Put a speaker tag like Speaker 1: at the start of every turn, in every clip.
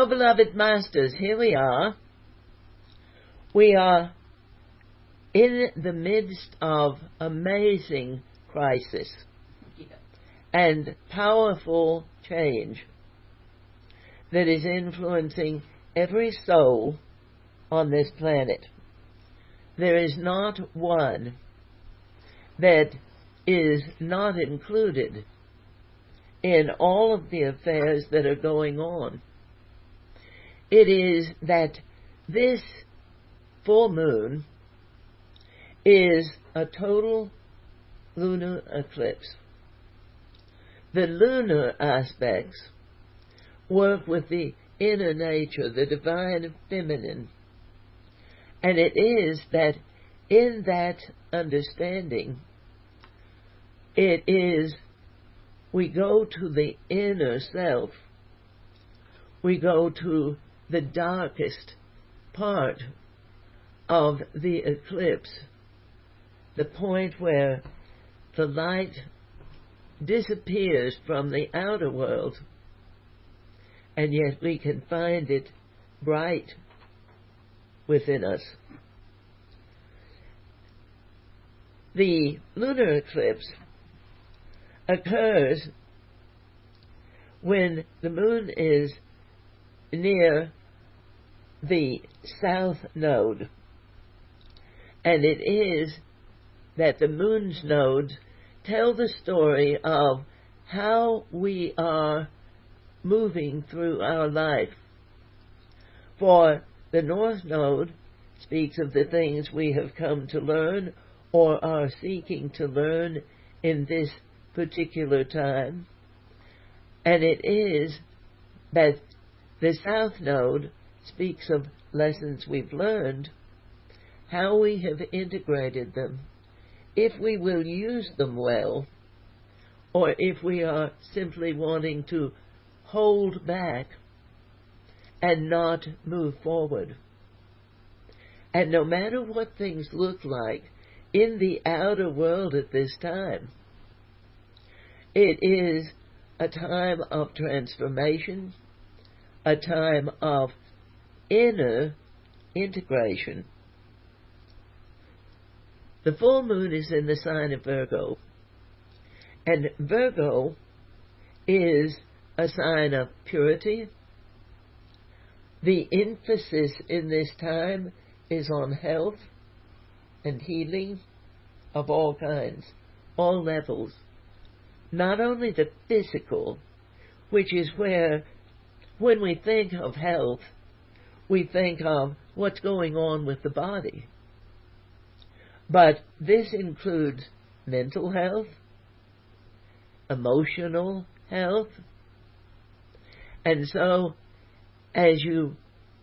Speaker 1: So, beloved masters, here we are. We are in the midst of amazing crisis and powerful change that is influencing every soul on this planet. There is not one that is not included in all of the affairs that are going on. It is that this full moon is a total lunar eclipse. The lunar aspects work with the inner nature, the divine feminine. And it is that in that understanding, it is we go to the inner self. We go to the darkest part of the eclipse, the point where the light disappears from the outer world, and yet we can find it bright within us. The lunar eclipse occurs when the moon is near the south node, and it is that the moon's nodes tell the story of how we are moving through our life. For the north node speaks of the things we have come to learn or are seeking to learn in this particular time, and it is that the south node speaks of lessons we've learned, how we have integrated them, if we will use them well, or if we are simply wanting to hold back and not move forward. And no matter what things look like in the outer world at this time, it is a time of transformation, a time of inner integration. The full moon is in the sign of Virgo, and Virgo is a sign of purity. The emphasis in this time is on health and healing of all kinds, all levels. Not only the physical, which is where, when we think of health, we think of what's going on with the body. But this includes mental health, emotional health. And so, as you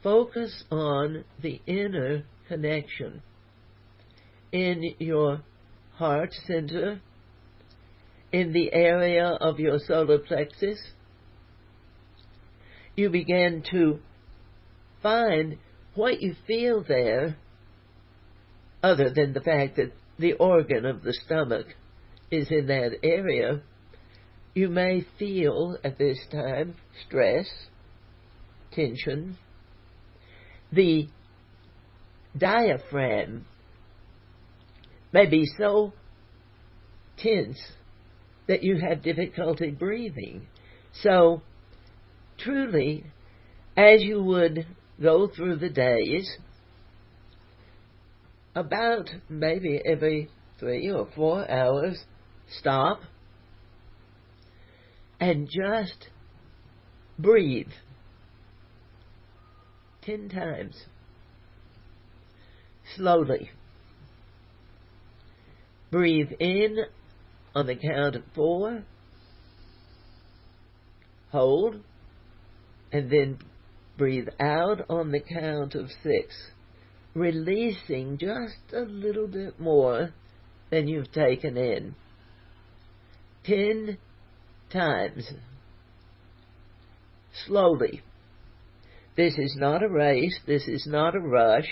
Speaker 1: focus on the inner connection in your heart center, in the area of your solar plexus, you begin to find what you feel there, other than the fact that the organ of the stomach is in that area. You may feel at this time stress, tension. The diaphragm may be so tense that you have difficulty breathing. So, truly, as you would go through the days, about maybe every 3 or 4 hours, stop and just breathe 10 times, slowly. Breathe in on the count of 4, hold, and then breathe out on the count of 6, releasing just a little bit more than you've taken in. 10 times. Slowly. This is not a race. This is not a rush.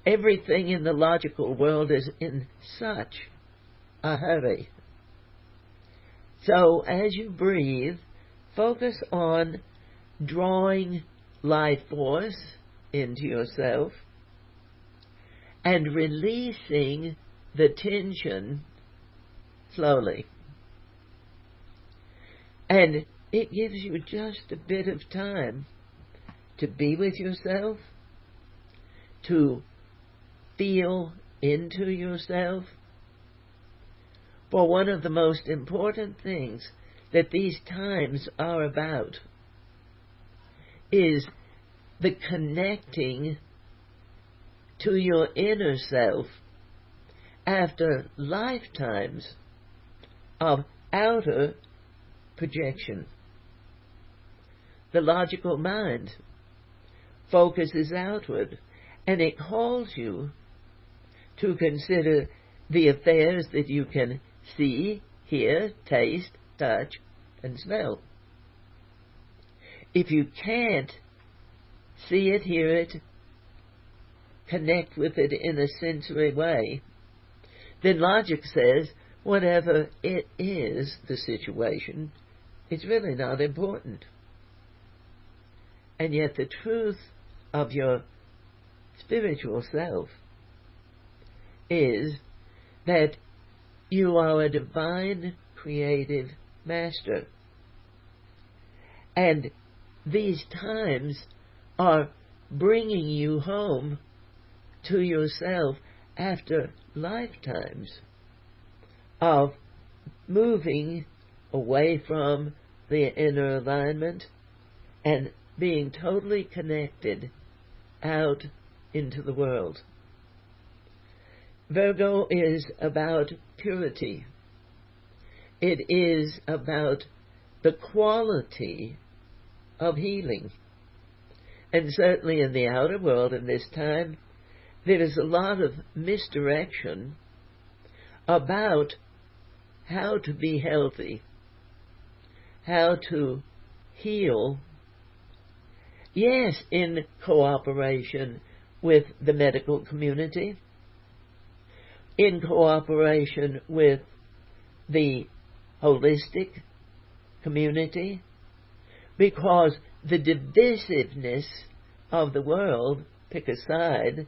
Speaker 1: Everything in the logical world is in such a hurry. So as you breathe, focus on drawing life force into yourself and releasing the tension slowly. And it gives you just a bit of time to be with yourself, to feel into yourself. For one of the most important things that these times are about is the connecting to your inner self after lifetimes of outer projection. The logical mind focuses outward, and it calls you to consider the affairs that you can see, hear, taste, touch, and smell. If you can't see it, hear it, connect with it in a sensory way, then logic says whatever it is, the situation, it's really not important. And yet the truth of your spiritual self is that you are a divine creative master. And these times are bringing you home to yourself after lifetimes of moving away from the inner alignment and being totally connected out into the world. Virgo is about purity. It is about the quality of healing. And certainly in the outer world in this time, there is a lot of misdirection about how to be healthy, how to heal, yes, in cooperation with the medical community, in cooperation with the holistic community, because the divisiveness of the world, pick a side,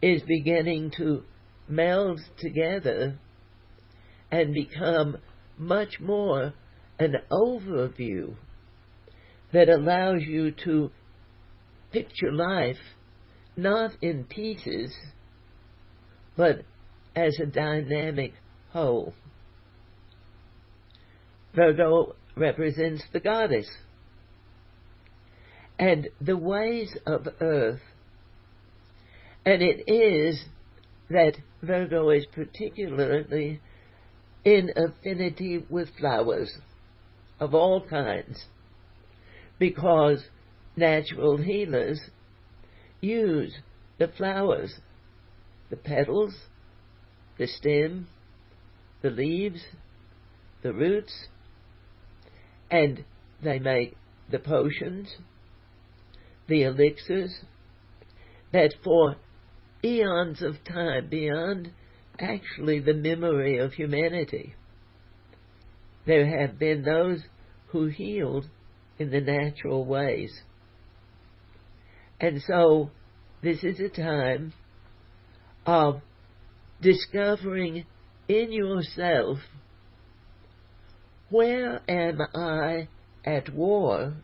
Speaker 1: is beginning to meld together and become much more an overview that allows you to picture life not in pieces, but as a dynamic whole. Virgo represents the goddess and the ways of earth. And it is that Virgo is particularly in affinity with flowers of all kinds, because natural healers use the flowers, the petals, the stem, the leaves, the roots, and they make the potions, the elixirs, that for eons of time, beyond actually the memory of humanity, there have been those who healed in the natural ways. And so this is a time of discovering in yourself, where am I at war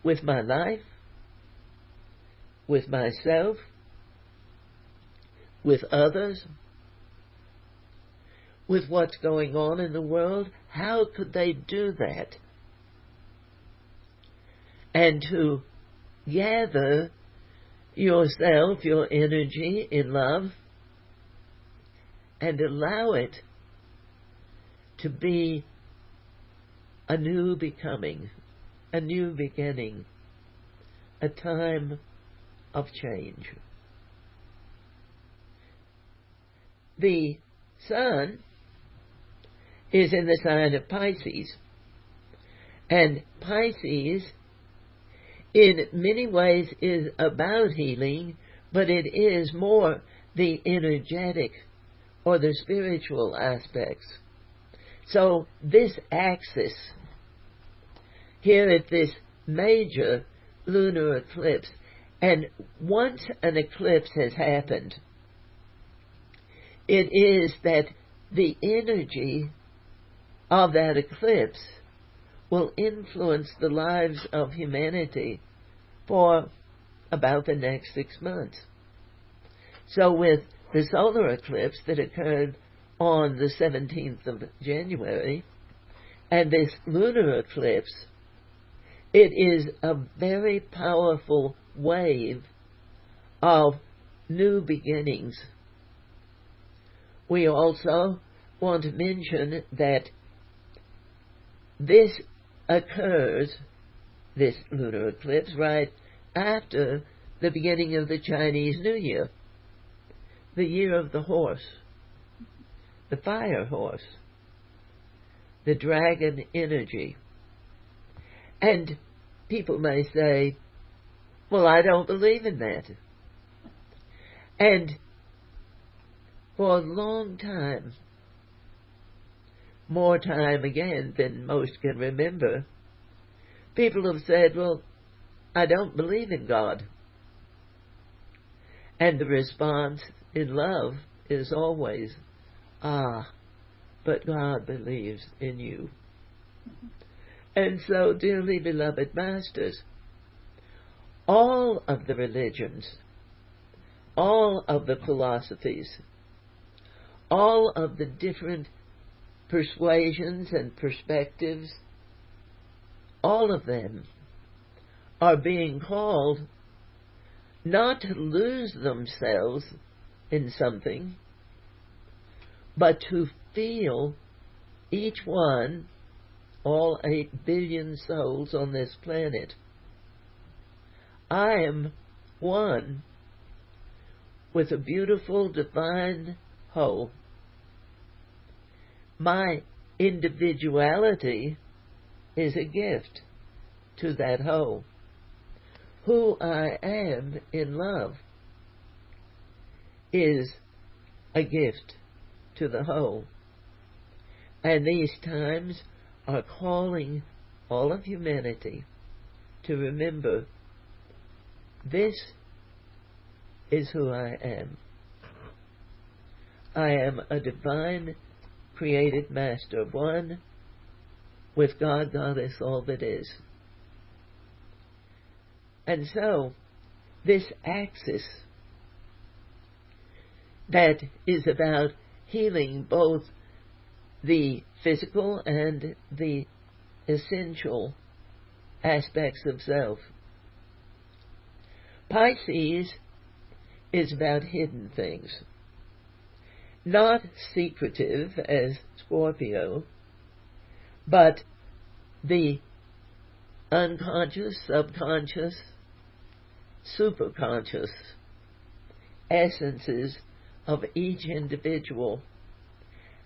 Speaker 1: with my life, with myself, with others, with what's going on in the world? How could they do that? And to gather yourself, your energy in love, and allow it to be a new becoming, a new beginning, a time of change. The sun is in the sign of Pisces, and Pisces in many ways is about healing, but it is more the energetic or the spiritual aspects. So this axis here at this major lunar eclipse. And once an eclipse has happened, it is that the energy of that eclipse will influence the lives of humanity for about the next 6 months. So with the solar eclipse that occurred on the 17th of January and this lunar eclipse, it is a very powerful wave of new beginnings. We also want to mention that this occurs, this lunar eclipse, right after the beginning of the Chinese New Year, the year of the horse, the fire horse, the dragon energy. And people may say, well, I don't believe in that. And for a long time, more time again than most can remember, people have said, well, I don't believe in God. And the response in love is always, but God believes in you. And so, dearly beloved masters, all of the religions, all of the philosophies, all of the different persuasions and perspectives, all of them are being called not to lose themselves in something, but to feel each one, all 8 billion souls on this planet. I am one with a beautiful divine whole. My individuality is a gift to that whole. Who I am in love is a gift to the whole. And these times are calling all of humanity to remember, this is who I am. I am a divine created master, one with God, Goddess, all that is. And so, this axis that is about healing both the physical and the essential aspects of self. Pisces is about hidden things, not secretive as Scorpio, but the unconscious, subconscious, superconscious essences of each individual,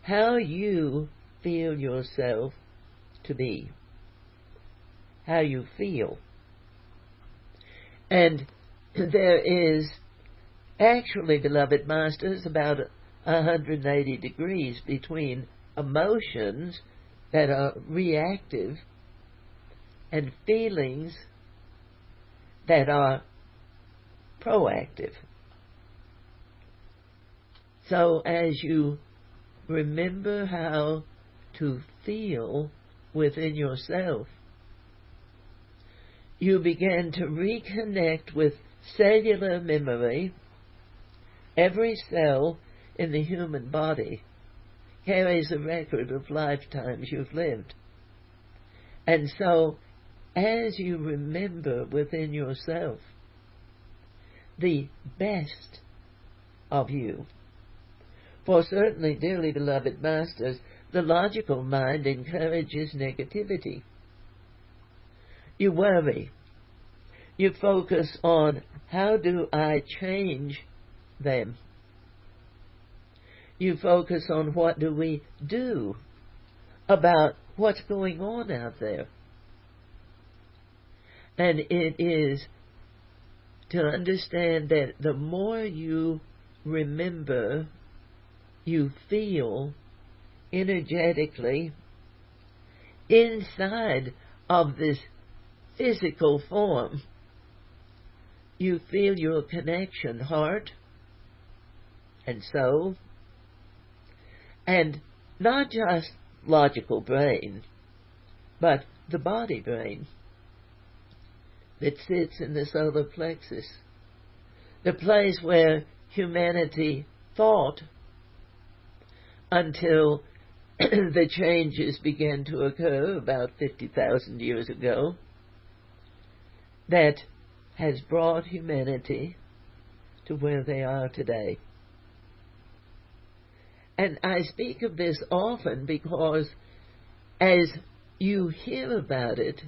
Speaker 1: how you feel yourself to be, how you feel. And there is actually, beloved masters, about 180 degrees between emotions that are reactive and feelings that are proactive. So as you remember how to feel within yourself, you begin to reconnect with cellular memory. Every cell in the human body carries a record of lifetimes you've lived. And so, as you remember within yourself the best of you, for certainly, dearly beloved masters, the logical mind encourages negativity. You worry. You focus on, how do I change them? You focus on, what do we do about what's going on out there? And it is to understand that the more you remember, you feel energetically inside of this physical form, you feel your connection, heart and soul, and not just logical brain, but the body brain that sits in the solar plexus, the place where humanity thought until the changes began to occur about 50,000 years ago that has brought humanity to where they are today. And I speak of this often because as you hear about it,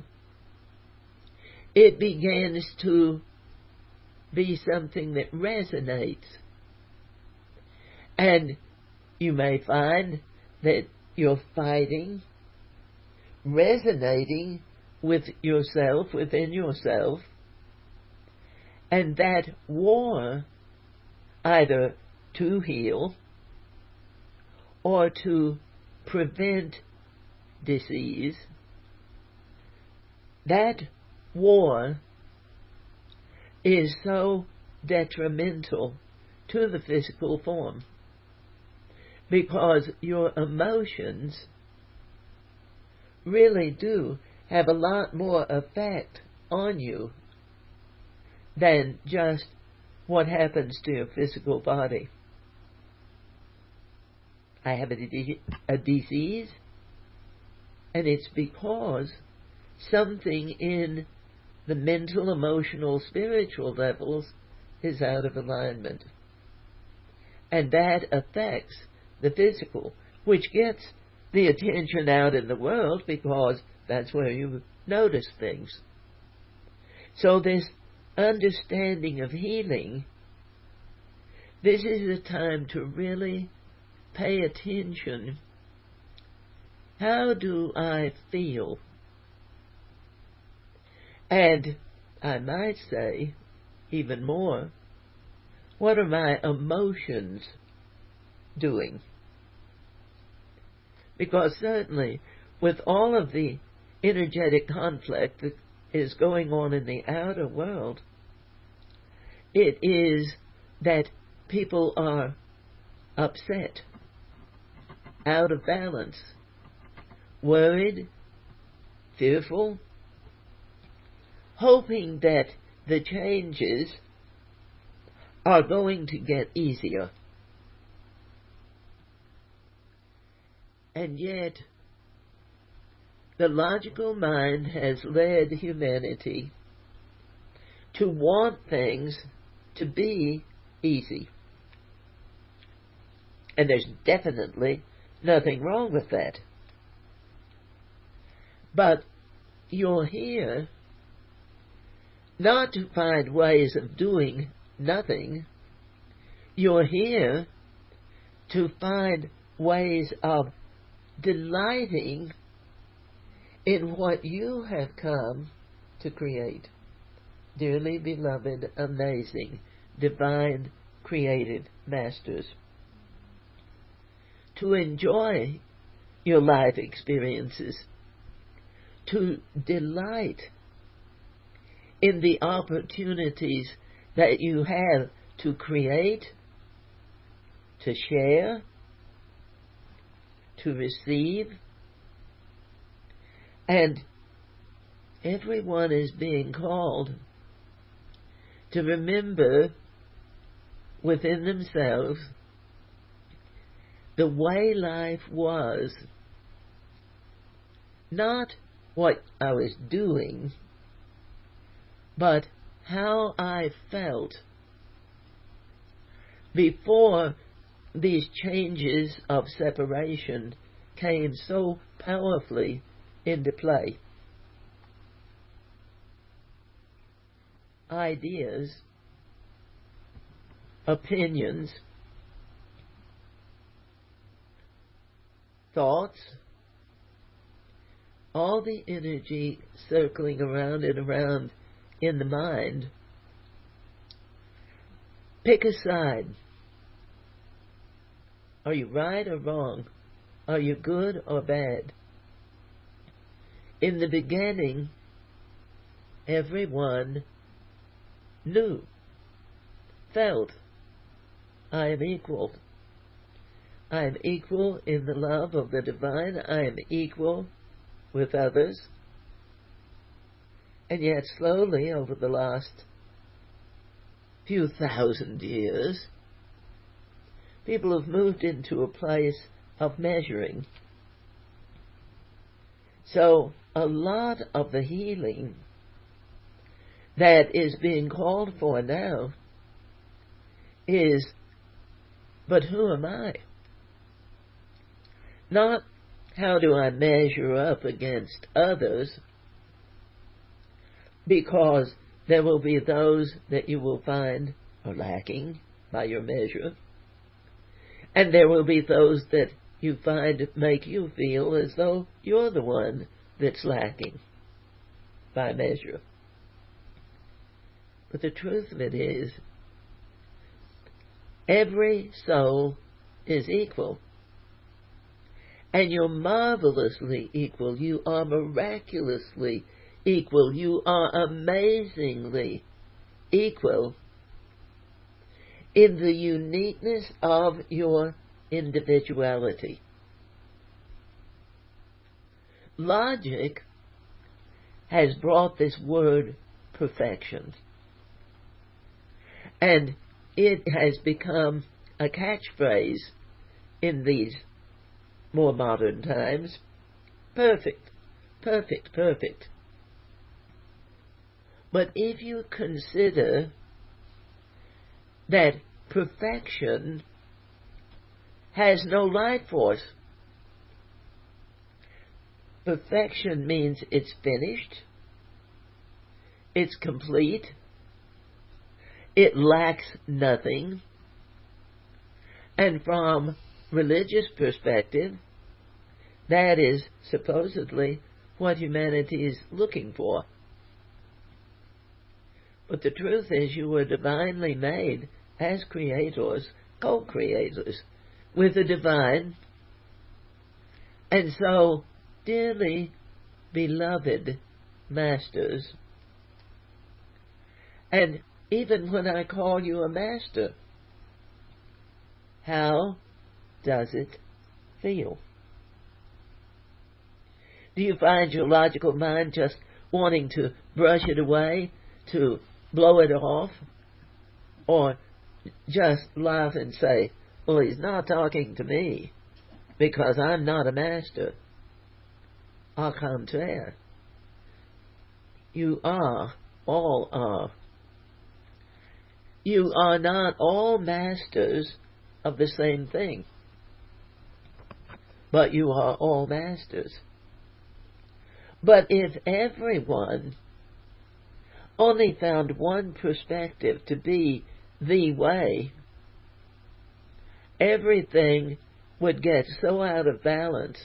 Speaker 1: it begins to be something that resonates. And you may find that you're fighting, resonating with yourself, within yourself, and that war, either to heal or to prevent disease, that war is so detrimental to the physical form because your emotions really do have a lot more effect on you than just what happens to your physical body. I have a disease, and it's because something in the mental, emotional, spiritual levels is out of alignment. And that affects the physical, which gets the attention out in the world because that's where you notice things. So this understanding of healing, this is a time to really pay attention. How do I feel? And I might say, even more, what are my emotions doing? Because certainly, with all of the energetic conflict that is going on in the outer world, it is that people are upset, out of balance, worried, fearful, hoping that the changes are going to get easier. And yet, the logical mind has led humanity to want things to be easy. And there's definitely nothing wrong with that. But you're here not to find ways of doing nothing. You're here to find ways of delighting in what you have come to create. Dearly beloved, amazing, divine, creative masters. To enjoy your life experiences, to delight in the opportunities that you have to create, to share, to receive. And everyone is being called to remember within themselves the way life was, not what I was doing, but how I felt before these changes of separation came so powerfully into play. Ideas, opinions, thoughts, all the energy circling around and around in the mind. Pick a side. Are you right or wrong? Are you good or bad? In the beginning, everyone knew, felt, I am equal. I am equal in the love of the divine. I am equal with others. And yet slowly over the last few thousand years, people have moved into a place of measuring. So a lot of the healing that is being called for now is, but who am I? Not how do I measure up against others, because there will be those that you will find are lacking by your measure, and there will be those that you find make you feel as though you're the one that's lacking by measure. But the truth of it is, every soul is equal. And you're marvelously equal. You are miraculously equal. You are amazingly equal in the uniqueness of your individuality. Logic has brought this word perfection, and it has become a catchphrase in these more modern times. Perfect, perfect, perfect. But if you consider that perfection has no life force, perfection means it's finished, it's complete, it lacks nothing, and from religious perspective, that is supposedly what humanity is looking for. But the truth is, you were divinely made as creators, co-creators with the divine, and so, dearly beloved masters, and even when I call you a master, how does it feel? Do you find your logical mind just wanting to brush it away, to blow it off, or just laugh and say, well, he's not talking to me because I'm not a master? Au contraire. You are, all are. You are not all masters of the same thing, but you are all masters. But if everyone only found one perspective to be the way, everything would get so out of balance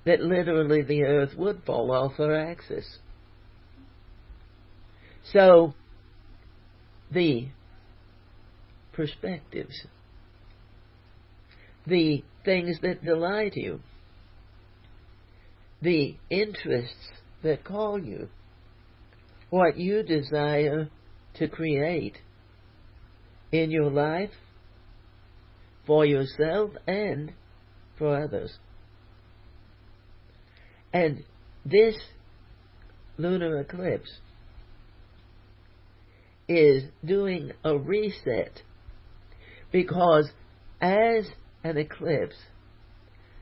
Speaker 1: that literally the earth would fall off her axis. So, the perspectives, the things that delight you, the interests that call you, what you desire to create in your life, for yourself and for others. And this lunar eclipse is doing a reset, because as an eclipse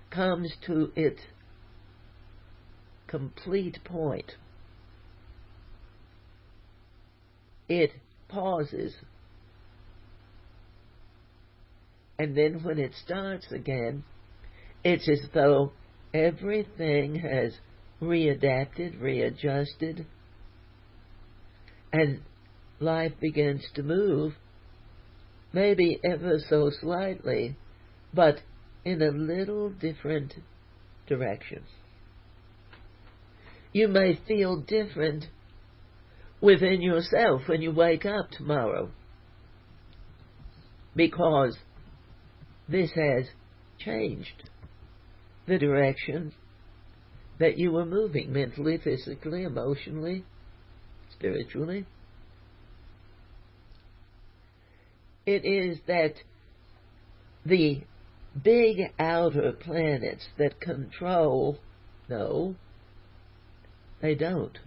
Speaker 1: comes to its complete point, it pauses, and then when it starts again, it's as though everything has readapted, readjusted, and life begins to move, maybe ever so slightly, but in a little different direction. You may feel different within yourself when you wake up tomorrow, because this has changed the direction that you were moving mentally, physically, emotionally, spiritually. It is that the big outer planets that control, no, they don't.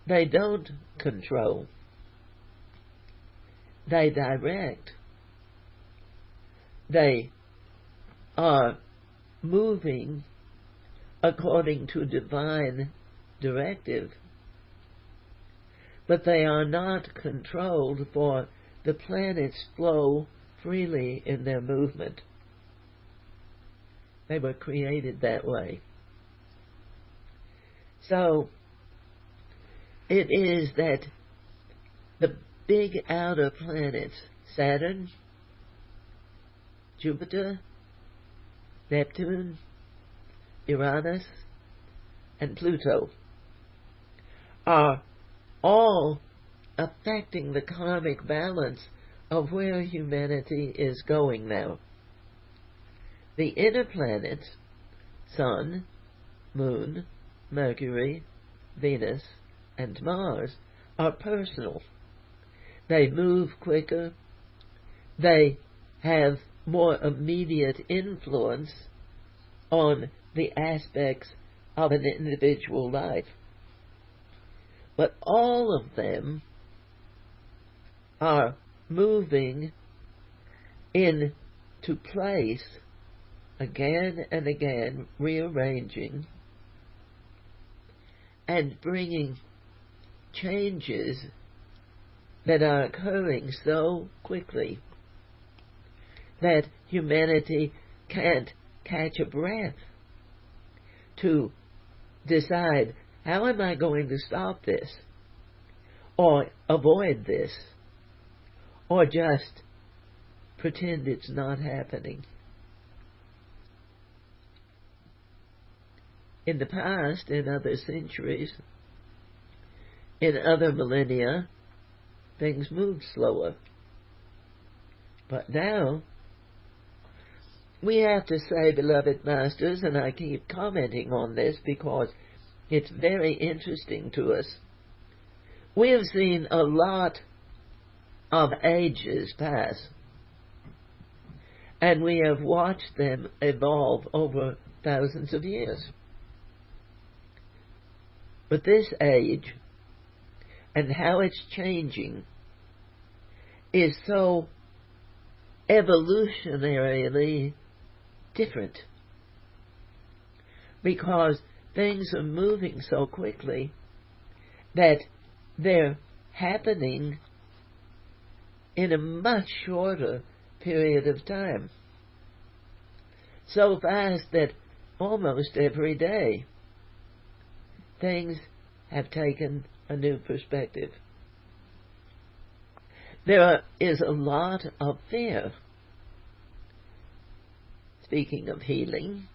Speaker 1: They don't control. They direct. They are moving according to divine directive, but they are not controlled, for the planets flow freely in their movement. They were created that way. So it is that the big outer planets, Saturn, Jupiter, Neptune, Uranus, and Pluto, are all affecting the karmic balance of where humanity is going now. The inner planets, Sun, Moon, Mercury, Venus, and Mars, are personal. They move quicker. They have more immediate influence on the aspects of an individual life. But all of them are moving into place again and again, rearranging and bringing changes that are occurring so quickly that humanity can't catch a breath to decide, how am I going to stop this, or avoid this, or just pretend it's not happening. In the past, in other centuries, in other millennia, things moved slower. But now, we have to say, beloved masters, and I keep commenting on this because it's very interesting to us, we have seen a lot of ages pass, and we have watched them evolve over thousands of years. But this age, and how it's changing, is so evolutionarily different, because things are moving so quickly that they're happening in a much shorter period of time. So fast that almost every day things have taken a new perspective. There is a lot of fear, speaking of healing,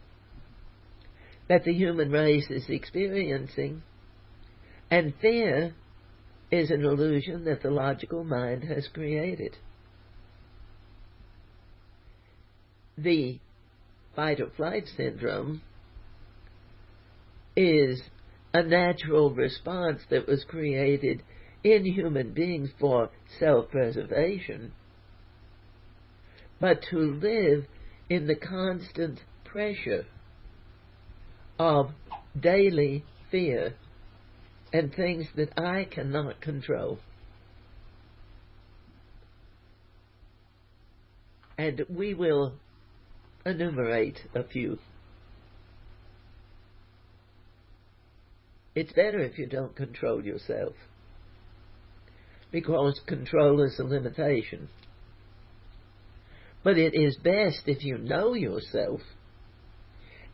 Speaker 1: that the human race is experiencing, and fear is an illusion that the logical mind has created. The fight or flight syndrome is a natural response that was created in human beings for self-preservation, but to live in the constant pressure of daily fear and things that I cannot control. And we will enumerate a few. It's better if you don't control yourself, because control is a limitation. But it is best if you know yourself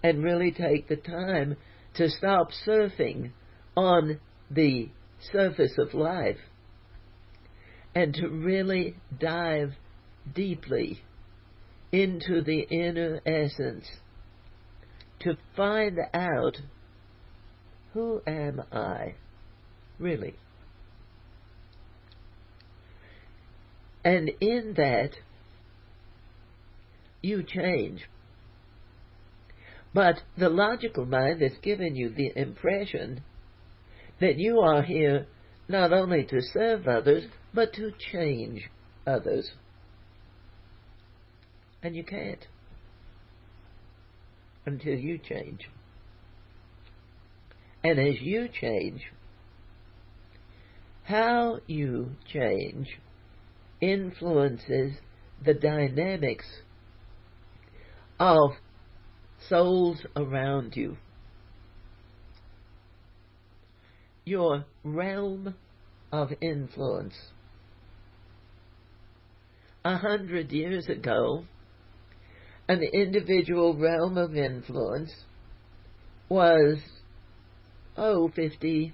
Speaker 1: and really take the time to stop surfing on the surface of life and to really dive deeply into the inner essence to find out, who am I really? And in that, you change. But the logical mind has given you the impression that you are here not only to serve others, but to change others. And you can't until you change. And as you change, how you change influences the dynamics of souls around you. Your realm of influence. 100 years ago, an individual realm of influence was, 50,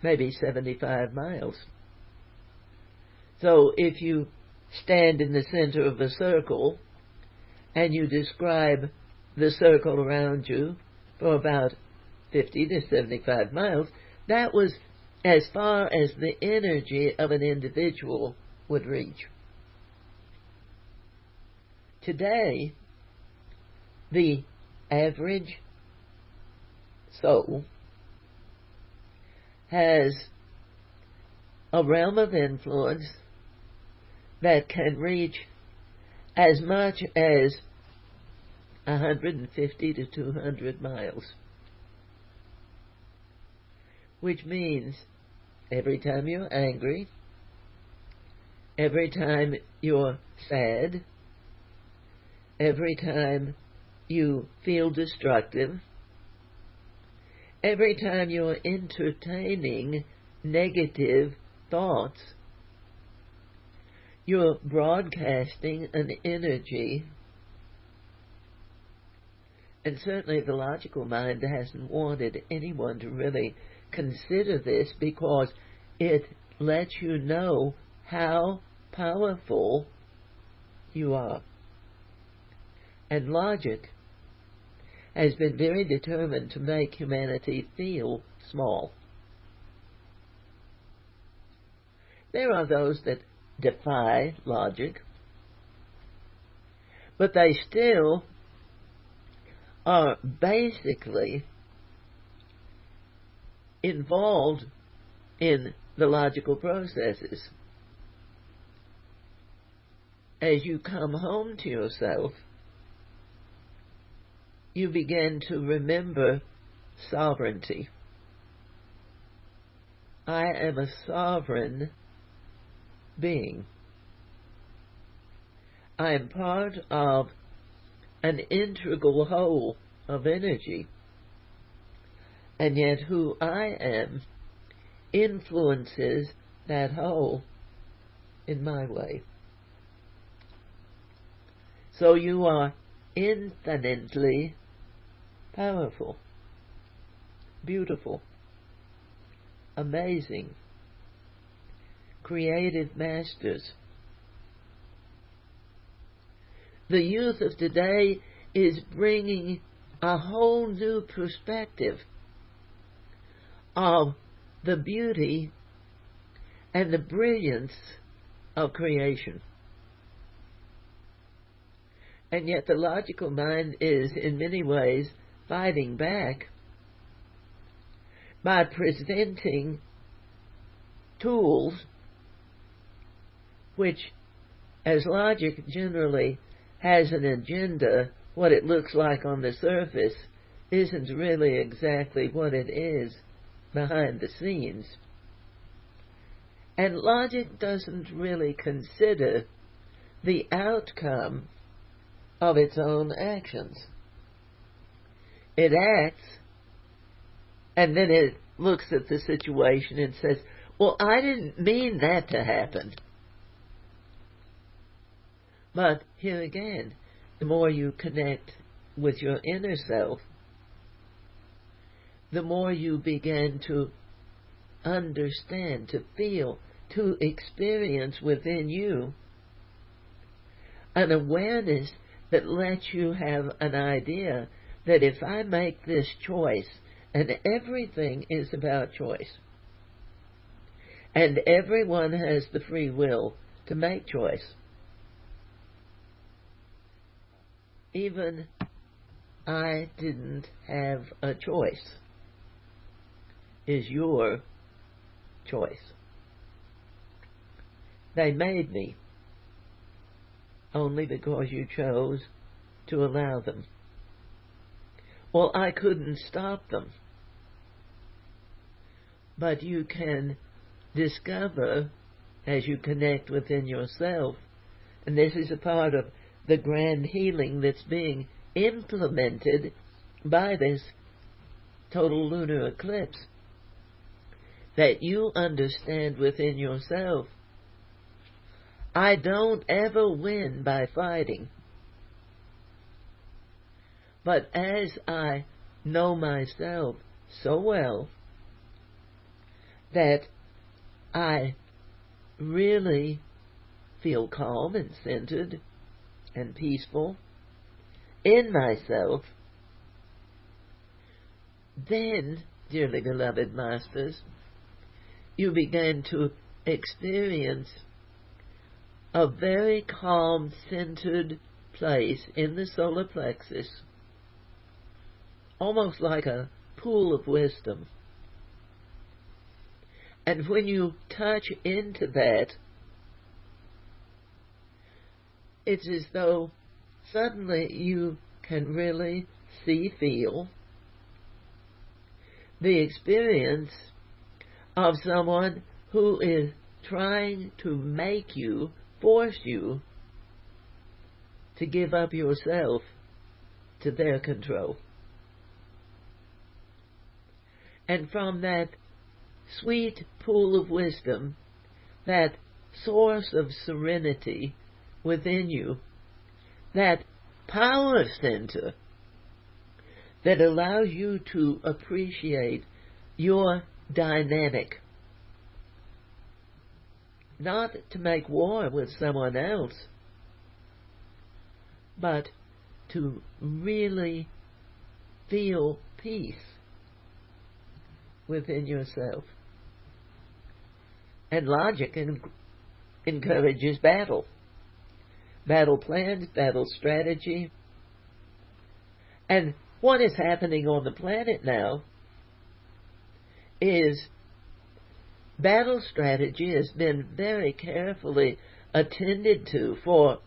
Speaker 1: maybe 75 miles. So if you stand in the center of a circle and you describe the circle around you for about 50 to 75 miles, that was as far as the energy of an individual would reach. Today, the average soul has a realm of influence that can reach as much as 150 to 200 miles. Which means every time you're angry, every time you're sad, every time you feel destructive, every time you're entertaining negative thoughts, you're broadcasting an energy. And certainly the logical mind hasn't wanted anyone to really consider this, because it lets you know how powerful you are. And logic has been very determined to make humanity feel small. There are those that defy logic, but they still are basically involved in the logical processes. As you come home to yourself, you begin to remember sovereignty. I am a sovereign being. I am part of an integral whole of energy. And yet who I am influences that whole in my way. So you are infinitely powerful, beautiful, amazing, creative masters. The youth of today is bringing a whole new perspective of the beauty and the brilliance of creation. And yet the logical mind is in many ways fighting back by presenting tools which, as logic generally has an agenda, what it looks like on the surface isn't really exactly what it is behind the scenes. And logic doesn't really consider the outcome of its own actions. It acts, and then it looks at the situation and says, well, I didn't mean that to happen. But here again, the more you connect with your inner self, the more you begin to understand, to feel, to experience within you an awareness that lets you have an idea that if I make this choice, and everything is about choice, and everyone has the free will to make choice. Even I didn't have a choice. is your choice. They made me only because you chose to allow them. Well, I couldn't stop them. But you can discover as you connect within yourself, and this is a part of the grand healing that's being implemented by this total lunar eclipse, that you understand within yourself, I don't ever win by fighting. But as I know myself so well that I really feel calm and centered and peaceful in myself, then, dearly beloved masters, you begin to experience a very calm, centered place in the solar plexus, almost like a pool of wisdom. And when you touch into that, it's as though suddenly you can really see, feel the experience of someone who is trying to make you, force you to give up yourself to their control. And from that sweet pool of wisdom, that source of serenity within you, that power center that allows you to appreciate your dynamic, not to make war with someone else, but to really feel peace within yourself. And logic encourages battle. Battle plans, battle strategy. And what is happening on the planet now is battle strategy has been very carefully attended to for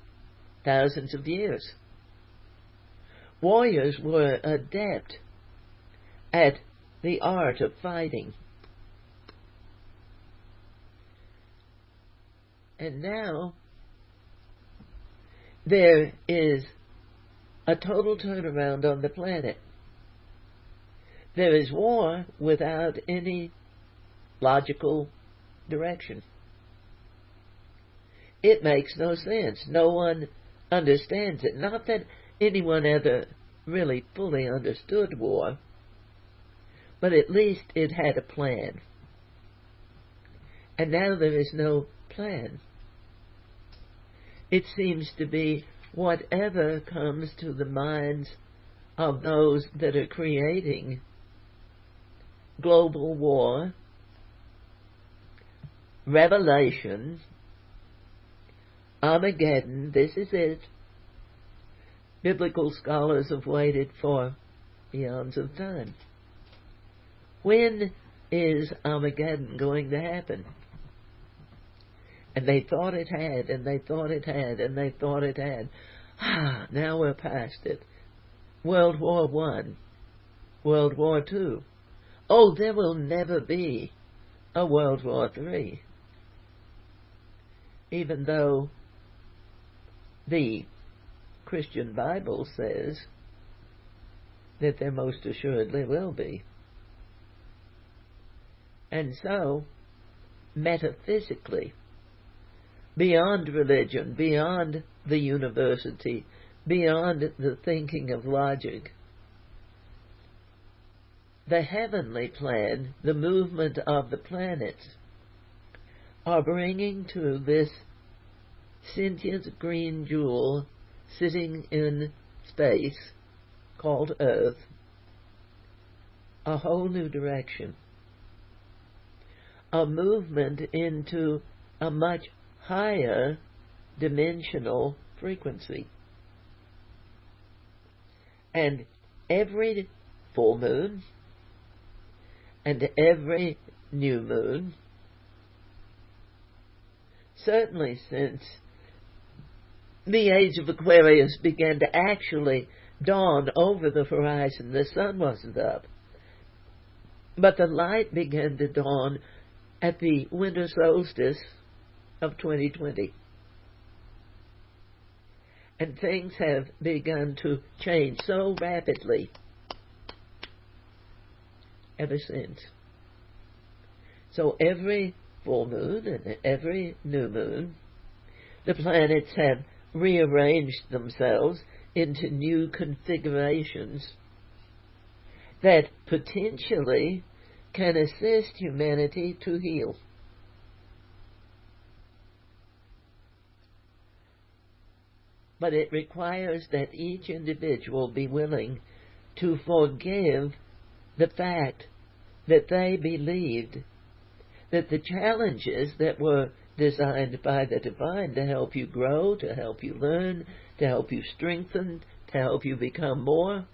Speaker 1: thousands of years. Warriors were adept at the art of fighting. And now there is a total turnaround on the planet. There is war without any logical direction. It makes no sense. No one understands it. Not that anyone ever really fully understood war, but at least it had a plan. And now there is no plan. It seems to be whatever comes to the minds of those that are creating global war, Revelation, Armageddon. This is it. Biblical scholars have waited for eons of time. When is Armageddon going to happen? And they thought it had, and they thought it had, and they thought it had. Now we're past it. World War I, World War II. Oh, there will never be a World War III. Even though the Christian Bible says that there most assuredly will be. And so, metaphysically, beyond religion, beyond the university, beyond the thinking of logic, the heavenly plan, the movement of the planets, are bringing to this sentient green jewel sitting in space called Earth a whole new direction, a movement into a much higher dimensional frequency. And every full moon, and every new moon, certainly since the age of Aquarius began to actually dawn over the horizon. The sun wasn't up, but the light began to dawn at the winter solstice of 2020. And things have begun to change so rapidly ever since. So every full moon and every new moon, the planets have rearranged themselves into new configurations that potentially can assist humanity to heal. But it requires that each individual be willing to forgive the fact that they believed that the challenges that were designed by the divine to help you grow, to help you learn, to help you strengthen, to help you become more,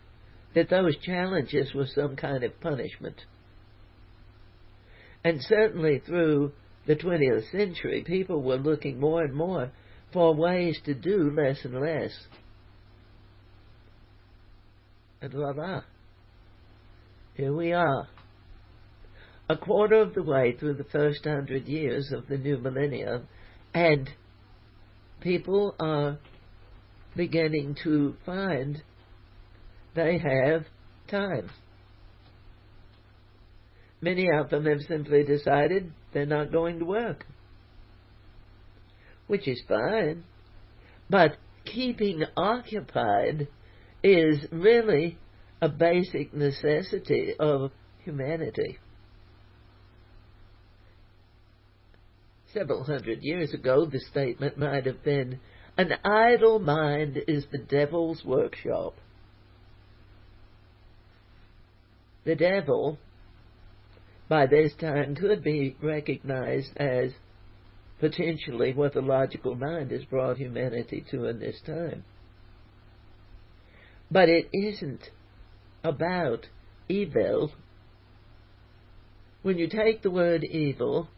Speaker 1: that those challenges were some kind of punishment. And certainly through the 20th century, people were looking more and more for ways to do less and less. And voila, here we are, a quarter of the way through the first 100 years of the new millennium, and people are beginning to find they have time. Many of them have simply decided they're not going to work, which is fine, but keeping occupied is really a basic necessity of humanity. Several hundred years ago, the statement might have been, "An idle mind is the devil's workshop." The devil, by this time, could be recognized as potentially what the logical mind has brought humanity to in this time. But it isn't about evil. When you take the word evil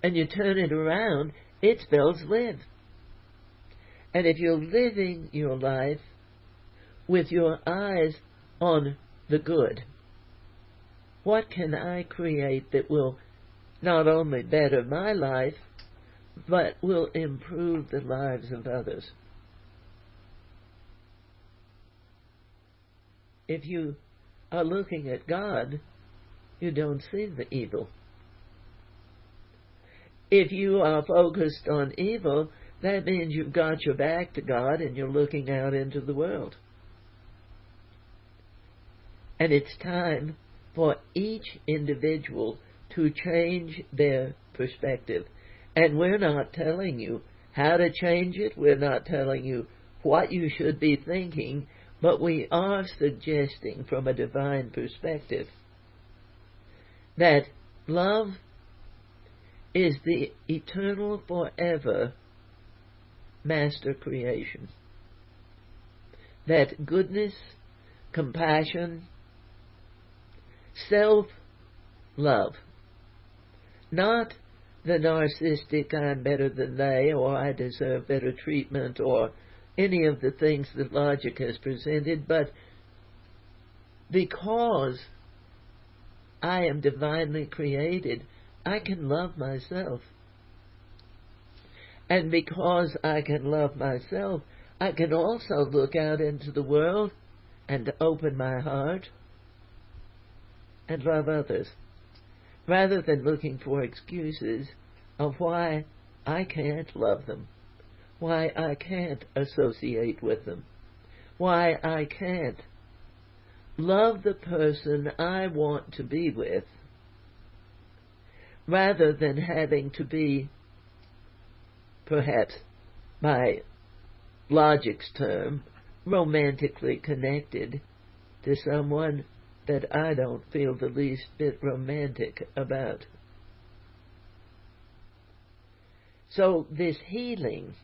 Speaker 1: and you turn it around, it spells live. And if you're living your life with your eyes on the good, what can I create that will not only better my life, but will improve the lives of others? If you are looking at God, you don't see the evil. If you are focused on evil, that means you've got your back to God and you're looking out into the world. And it's time for each individual to change their perspective. And we're not telling you how to change it. We're not telling you what you should be thinking, but we are suggesting from a divine perspective that love is the eternal, forever master creation. That goodness, compassion, self-love, not the narcissistic I'm better than they, or I deserve better treatment, or any of the things that logic has presented, but because I am divinely created, I can love myself. And because I can love myself, I can also look out into the world and open my heart and love others, rather than looking for excuses of why I can't love them, why I can't associate with them, why I can't love the person I want to be with, rather than having to be, perhaps by logic's term, romantically connected to someone that I don't feel the least bit romantic about. So this healing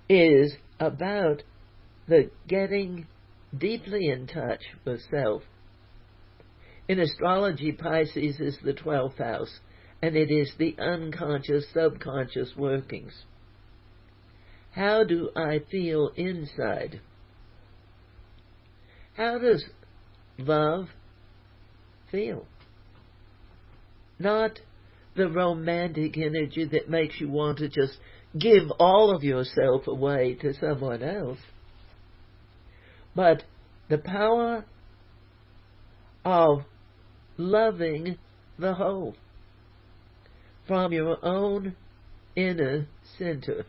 Speaker 1: is about the getting deeply in touch with self, In astrology, Pisces is the 12th house, and it is the unconscious, subconscious workings. How do I feel inside? How does love feel? Not the romantic energy that makes you want to just give all of yourself away to someone else, but the power of loving the whole from your own inner center.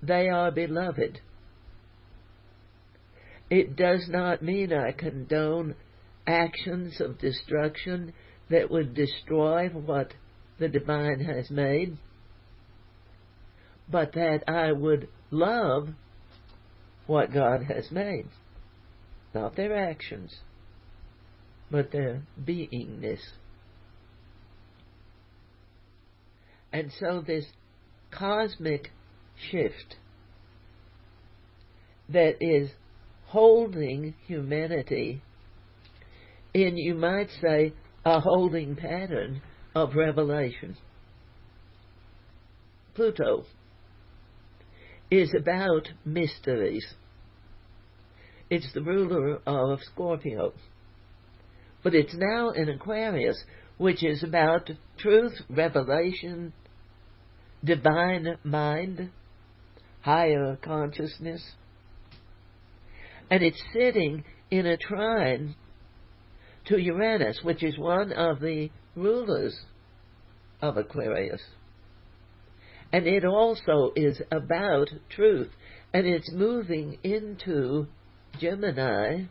Speaker 1: They are beloved. It does not mean I condone actions of destruction that would destroy what the divine has made, but that I would love what God has made. Not their actions, but their beingness. And so this cosmic shift that is holding humanity in, you might say, a holding pattern of revelation. Pluto is about mysteries. It's the ruler of Scorpio. But it's now in Aquarius, which is about truth, revelation, divine mind, higher consciousness. And it's sitting in a trine to Uranus, which is one of the rulers of Aquarius. And it also is about truth. And it's moving into Gemini,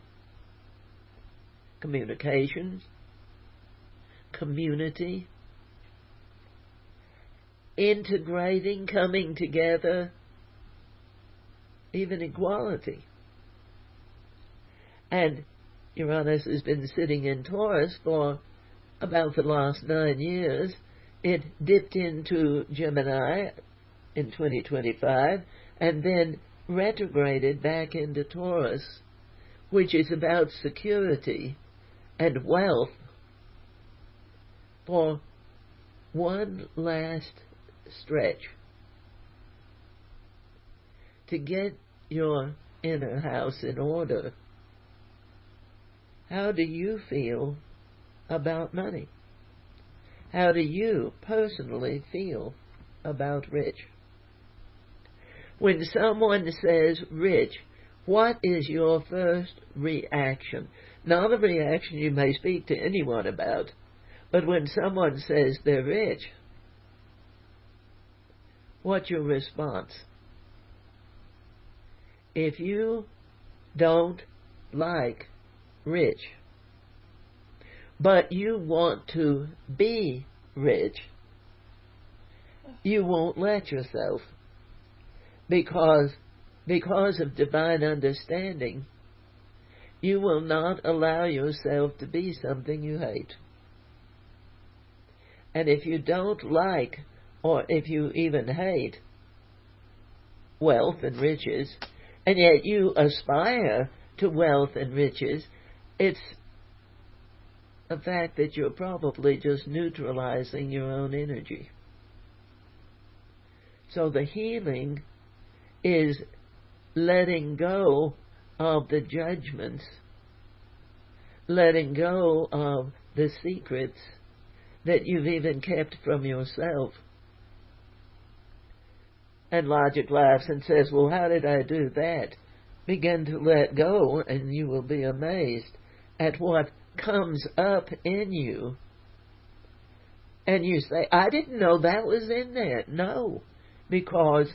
Speaker 1: communication, community, integrating, coming together, even equality. And Uranus has been sitting in Taurus for about the last 9 years. It dipped into Gemini in 2025 and then retrograded back into Taurus, which is about security and wealth, for one last stretch to get your inner house in order. How do you feel about money? How do you personally feel about rich? When someone says rich, what is your first reaction? Not a reaction you may speak to anyone about, but when someone says they're rich, what's your response? If you don't like rich, but you want to be rich, you won't let yourself, because of divine understanding, you will not allow yourself to be something you hate. And if you don't like, or if you even hate, wealth and riches, and yet you aspire to wealth and riches, it's a fact that you're probably just neutralizing your own energy. So the healing is letting go of the judgments, letting go of the secrets that you've even kept from yourself. And logic laughs and says, well, how did I do that? Begin to let go, and you will be amazed at what comes up in you. And you say, I didn't know that was in there. No, because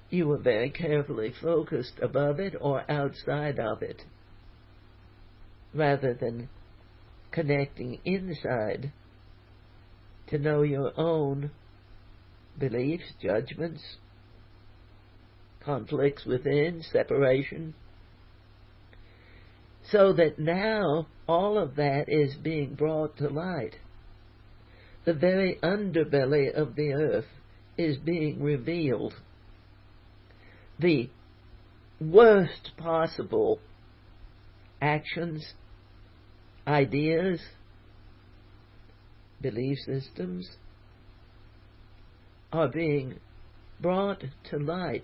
Speaker 1: you were very carefully focused above it or outside of it, rather than connecting inside to know your own beliefs, judgments, conflicts within, separation. So that now all of that is being brought to light. The very underbelly of the earth is being revealed. The worst possible actions, ideas, belief systems are being brought to light.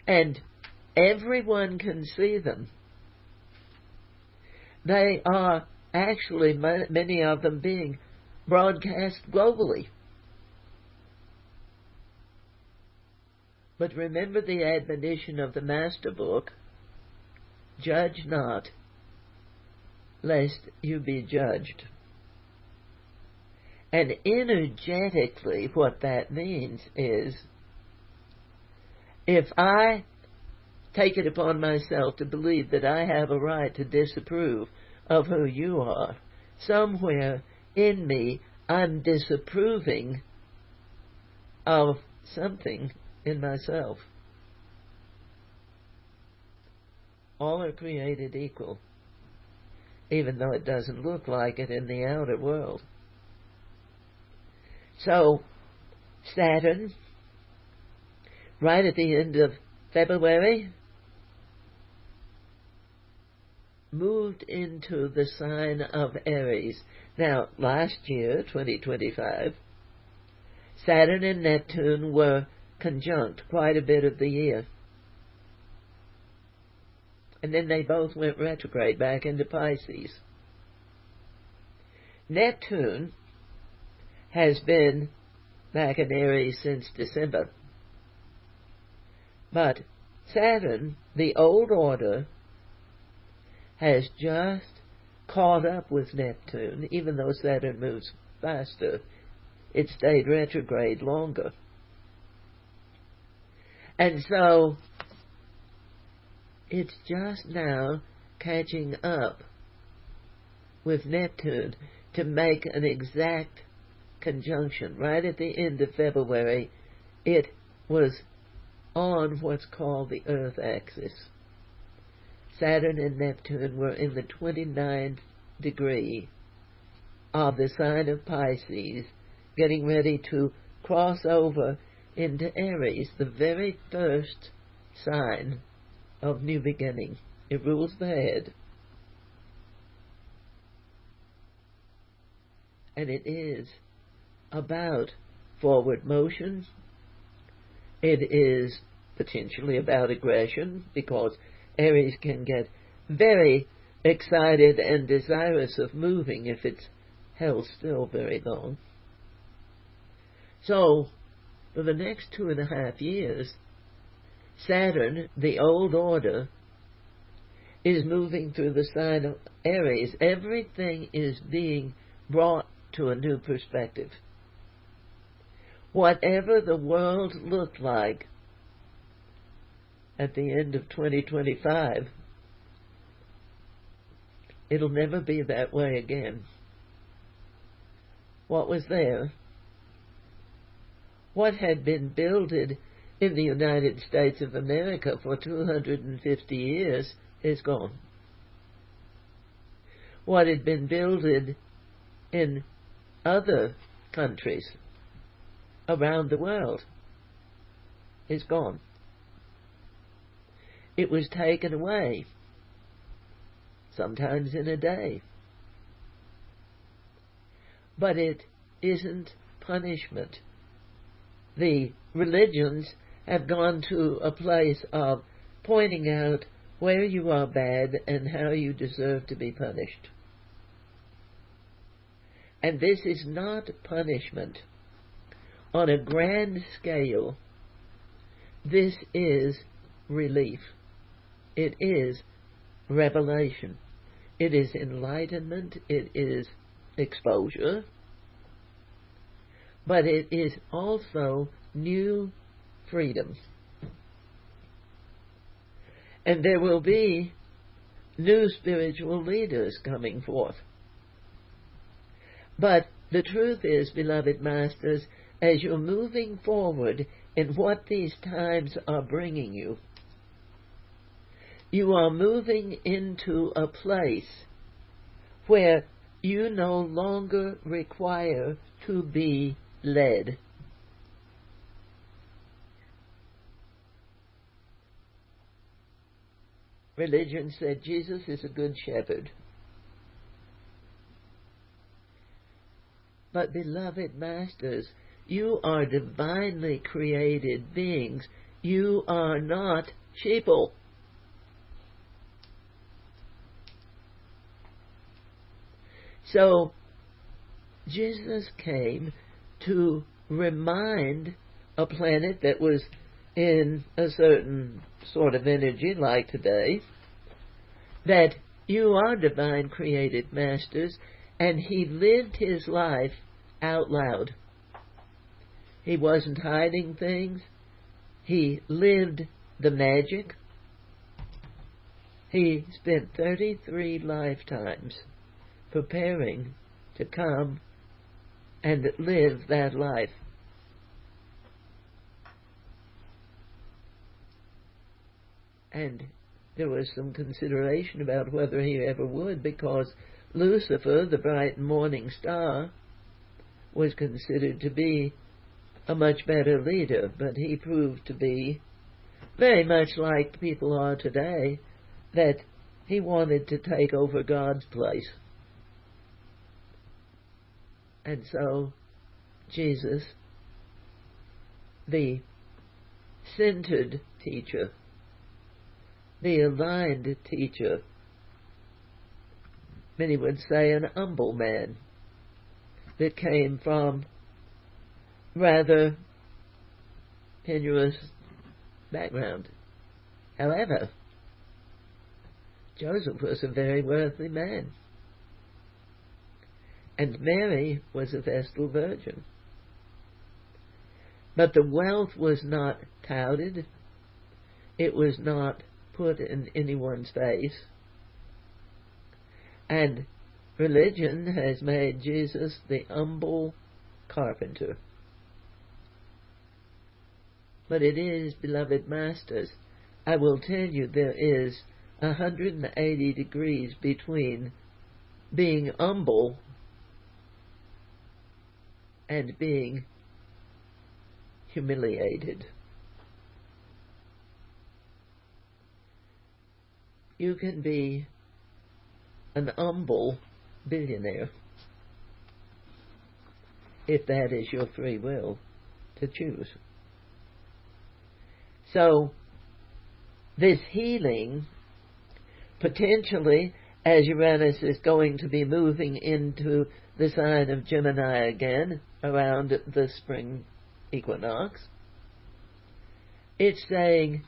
Speaker 1: And everyone can see them. They are actually, many of them, being broadcast globally. But remember the admonition of the Master Book, judge not, lest you be judged. And energetically, what that means is, if I take it upon myself to believe that I have a right to disapprove of who you are, somewhere in me I'm disapproving of something in myself. All are created equal, even though it doesn't look like it in the outer world. So, Saturn, right at the end of February, moved into the sign of Aries. Now, last year, 2025, Saturn and Neptune were conjunct quite a bit of the year. And then they both went retrograde back into Pisces. Neptune has been back in Aries since December. But Saturn, the old order, has just caught up with Neptune. Even though Saturn moves faster, it stayed retrograde longer. And so it's just now catching up with Neptune to make an exact conjunction. Right at the end of February, it was on what's called the Earth axis. Saturn and Neptune were in the 29th degree of the sign of Pisces, getting ready to cross over into Aries, the very first sign of new beginning. It rules the head. And it is about forward motion. It is potentially about aggression, because Aries can get very excited and desirous of moving if it's held still very long. So, for the next 2.5 years, Saturn, the old order, is moving through the sign of Aries. Everything is being brought to a new perspective. Whatever the world looked like at the end of 2025, it'll never be that way again. What was there, what had been builded in the United States of America for 250 years is gone. What had been builded in other countries around the world is gone. It was taken away, sometimes in a day. But it isn't punishment. The religions have gone to a place of pointing out where you are bad and how you deserve to be punished. And this is not punishment on a grand scale. This is relief. It is revelation. It is enlightenment. It is exposure. But it is also new freedom. And there will be new spiritual leaders coming forth. But the truth is, beloved masters, as you're moving forward in what these times are bringing you, you are moving into a place where you no longer require to be led. religion said Jesus is a good shepherd. But beloved masters, you are divinely created beings. You are not sheeple. So Jesus came to remind a planet that was in a certain sort of energy like today that you are divine created masters, and he lived his life out loud. He wasn't hiding things. He lived the magic. He spent 33 lifetimes preparing to come and live that life. And there was some consideration about whether he ever would, because Lucifer, the bright morning star, was considered to be a much better leader, but he proved to be very much like people are today, that he wanted to take over God's place. And so Jesus, the centered teacher, the aligned teacher, many would say an humble man, that came from rather tenuous background. However, Joseph was a very worthy man, and Mary was a Vestal Virgin. But the wealth was not touted. It was not put in anyone's face. And religion has made Jesus the humble carpenter. But it is, beloved masters, I will tell you, there is 180 degrees between being humble and being humiliated. You can be an humble billionaire if that is your free will to choose. So this healing, potentially, as Uranus is going to be moving into the sign of Gemini again around the spring equinox, it's saying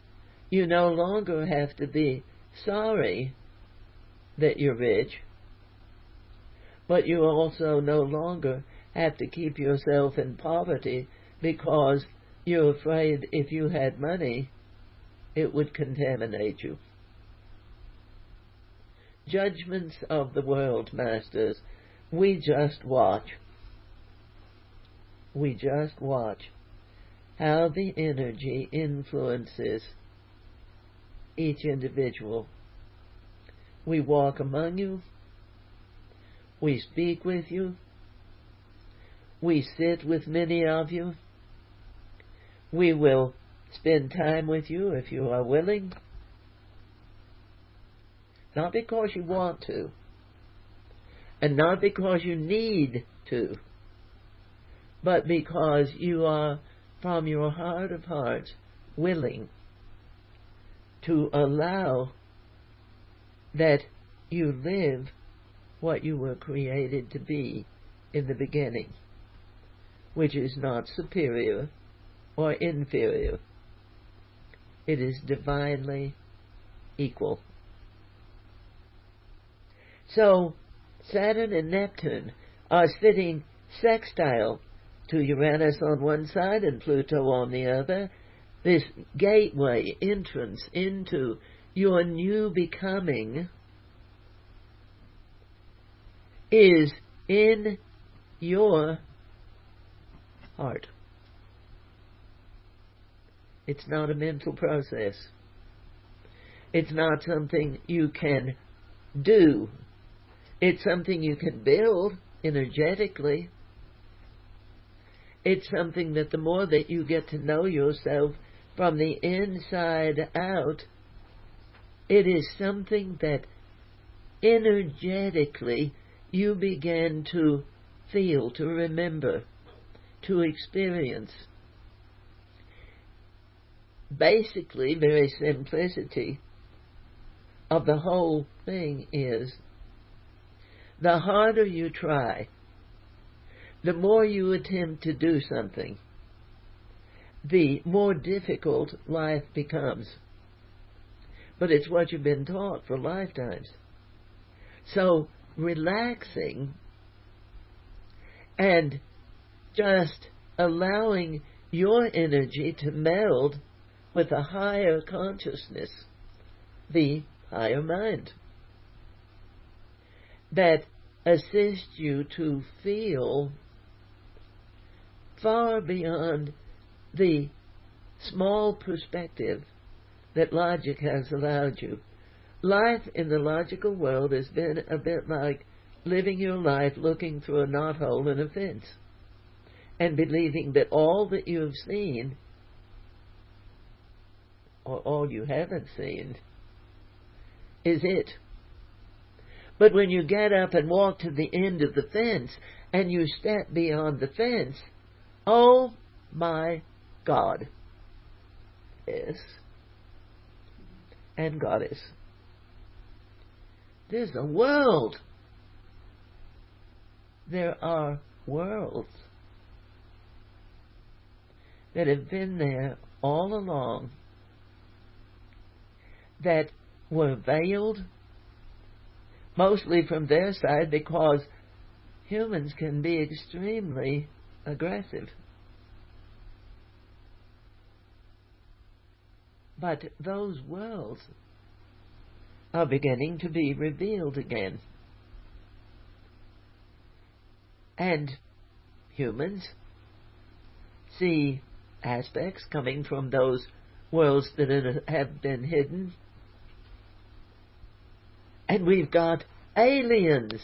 Speaker 1: you no longer have to be sorry that you're rich, but you also no longer have to keep yourself in poverty because you're afraid if you had money, it would contaminate you. Judgments of the world, masters, we just watch. We just watch how the energy influences each individual. We walk among you. We speak with you. We sit with many of you. We will spend time with you if you are willing. Not because you want to, and not because you need to, but because you are, from your heart of hearts, willing to allow that you live what you were created to be in the beginning, which is not superior or inferior. It is divinely equal. So Saturn and Neptune are sitting sextile to Uranus on one side and Pluto on the other. This gateway entrance into your new becoming is in your heart. It's not a mental process. It's not something you can do. It's something you can build energetically. It's something that the more that you get to know yourself from the inside out, It is something that energetically you begin to feel, to remember, to experience. Basically, very simplicity of the whole thing is, the harder you try, the more you attempt to do something, the more difficult life becomes. But it's what you've been taught for lifetimes. So relaxing and just allowing your energy to meld with a higher consciousness, the higher mind, that assists you to feel far beyond the small perspective that logic has allowed you. Life in the logical world has been a bit like living your life looking through a knothole in a fence and believing that all that you have seen, or all you haven't seen, is it. But when you get up and walk to the end of the fence and you step beyond the fence, oh my God, yes, and Goddess, there's a world. There are worlds that have been there all along, that were veiled, mostly from their side, because humans can be extremely aggressive. But those worlds are beginning to be revealed again. And humans see aspects coming from those worlds that have been hidden. And we've got aliens.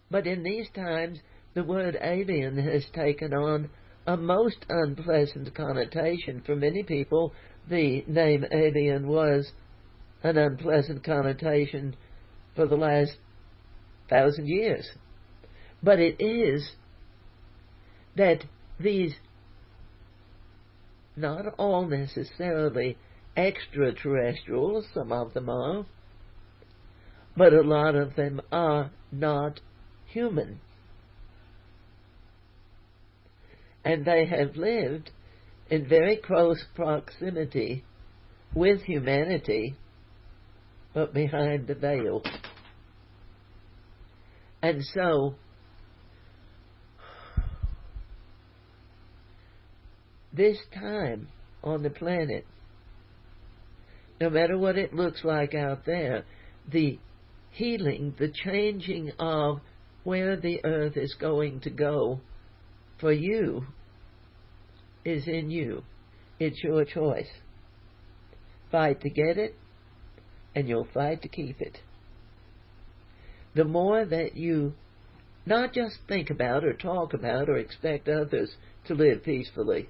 Speaker 1: But in these times, the word alien has taken on a most unpleasant connotation. For many people, the name alien was an unpleasant connotation for the last 1,000 years. But it is that these, not all necessarily extraterrestrials, some of them are, but a lot of them are not human. And they have lived in very close proximity with humanity, but behind the veil. And so, this time on the planet, no matter what it looks like out there, the healing, the changing of where the earth is going to go for you is in you. It's your choice. Fight to get it, and you'll fight to keep it. The more that you not just think about or talk about or expect others to live peacefully,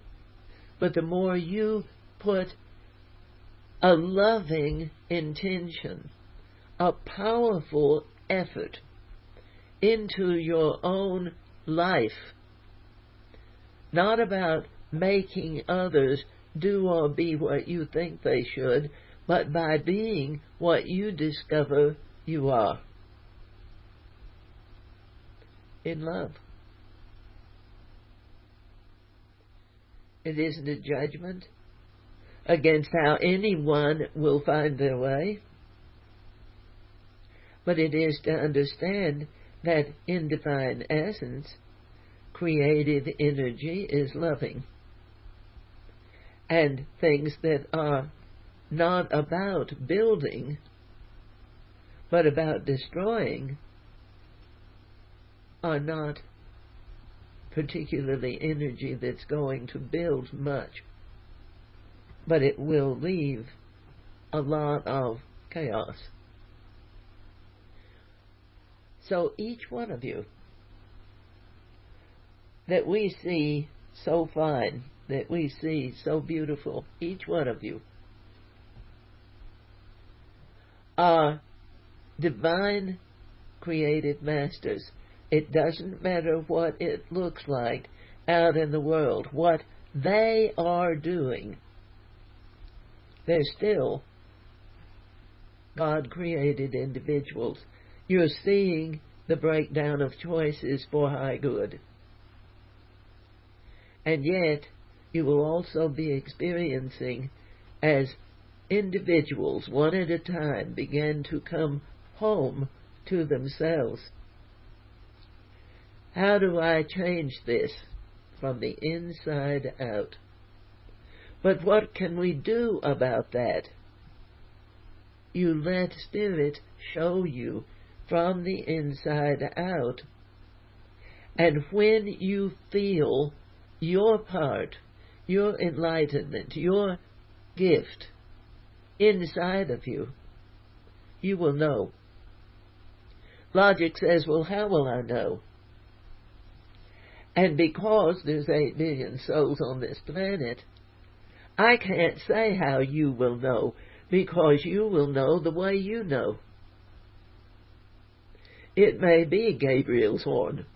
Speaker 1: but the more you put a loving intention, a powerful effort into your own life, not about making others do or be what you think they should, but by being what you discover you are. In love. It isn't a judgment against how anyone will find their way, but it is to understand that in divine essence, creative energy is loving. And things that are not about building, but about destroying, are not particularly energy that's going to build much, but it will leave a lot of chaos. So each one of you that we see so fine that we see so beautiful, each one of you, are divine creative masters. It doesn't matter what it looks like out in the world, what they are doing. They're still God-created individuals. You're seeing the breakdown of choices for high good. And yet, you will also be experiencing as individuals, one at a time, begin to come home to themselves. How do I change this? From the inside out. But what can we do about that? You let Spirit show you from the inside out. And when you feel your part, your enlightenment, your gift inside of you, you will know. Logic says, well, how will I know? And because there's 8 billion souls on this planet, I can't say how you will know, because you will know the way you know. It may be Gabriel's horn,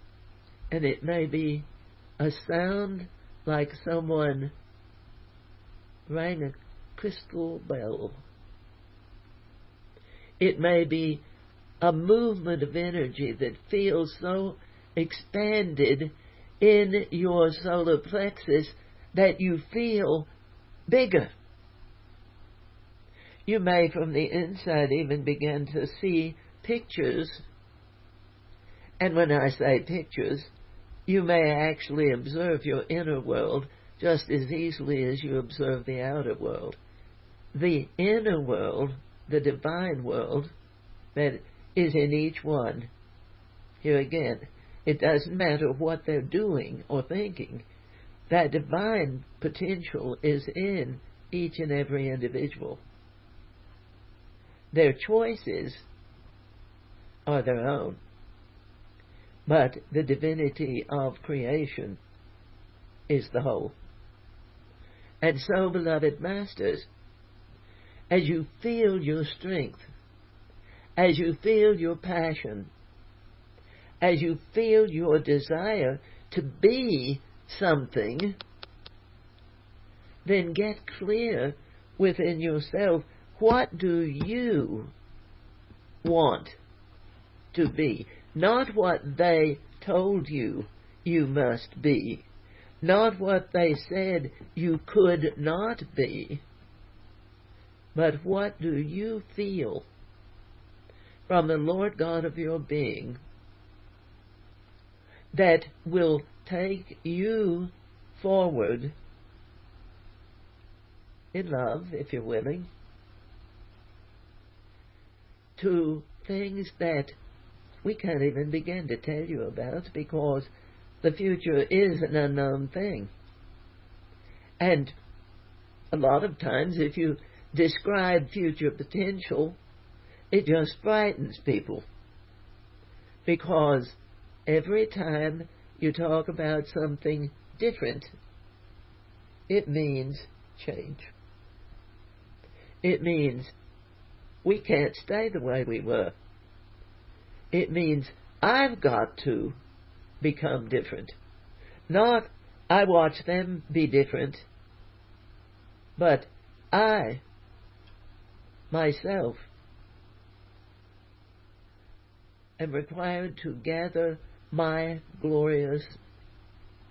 Speaker 1: and it may be a sound like someone rang a crystal bell. It may be a movement of energy that feels so expanded in your solar plexus that you feel bigger. You may from the inside even begin to see pictures, and when I say pictures, you may actually observe your inner world just as easily as you observe the outer world. The inner world, the divine world, that is in each one. Here again, it doesn't matter what they're doing or thinking. That divine potential is in each and every individual. Their choices are their own, but the divinity of creation is the whole. And so, beloved masters, as you feel your strength, as you feel your passion, as you feel your desire to be something, then get clear within yourself, what do you want to be? Not what they told you you must be, not what they said you could not be, but what do you feel from the Lord God of your being that will take you forward in love, if you're willing, to things that we can't even begin to tell you about, because the future is an unknown thing. And a lot of times if you describe future potential, it just frightens people, because every time you talk about something different, it means change. It means we can't stay the way we were. It means I've got to become different. Not I watch them be different, but I, myself, am required to gather my glorious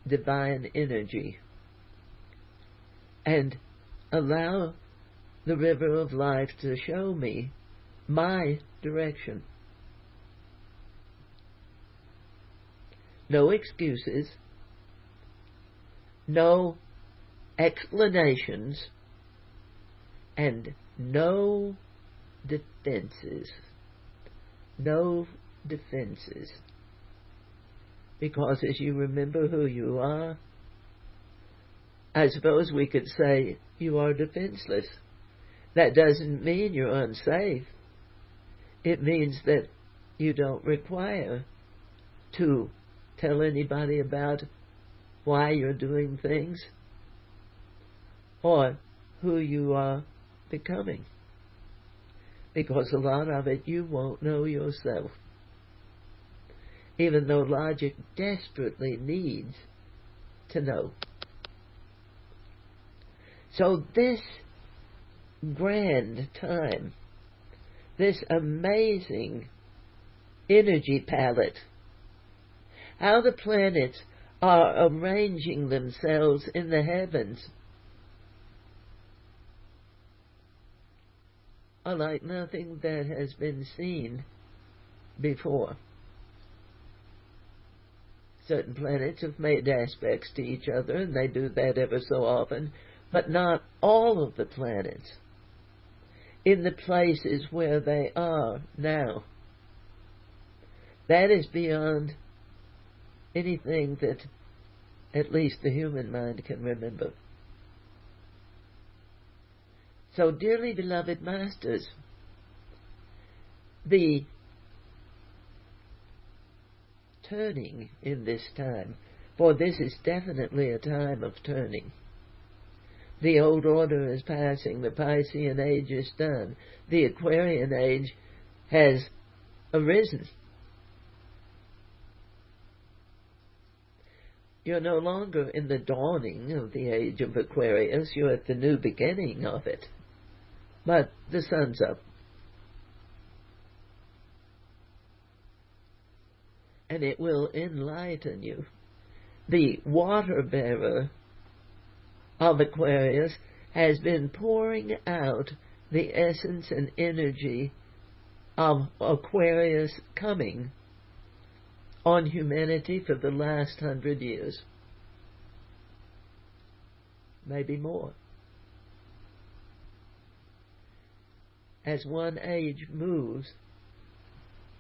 Speaker 1: divine energy and allow the river of life to show me my direction. No excuses, no explanations, and no defenses. No defenses. Because as you remember who you are, I suppose we could say you are defenseless. That doesn't mean you're unsafe. It means that you don't require to tell anybody about why you're doing things. or who you are becoming. Because a lot of it you won't know yourself, even though logic desperately needs to know. So this grand time, this amazing energy palette, how the planets are arranging themselves in the heavens, are like nothing that has been seen before. Certain planets have made aspects to each other, and they do that ever so often, but not all of the planets in the places where they are now. That is beyond anything that at least the human mind can remember. So, dearly beloved masters, the turning in this time, for this is definitely a time of turning. The old order is passing, the Piscean age is done, the Aquarian age has arisen. You're no longer in the dawning of the age of Aquarius, you're at the new beginning of it. But the sun's up. And it will enlighten you. The water bearer of Aquarius has been pouring out the essence and energy of Aquarius coming on humanity for the last 100 years. Maybe more. As one age moves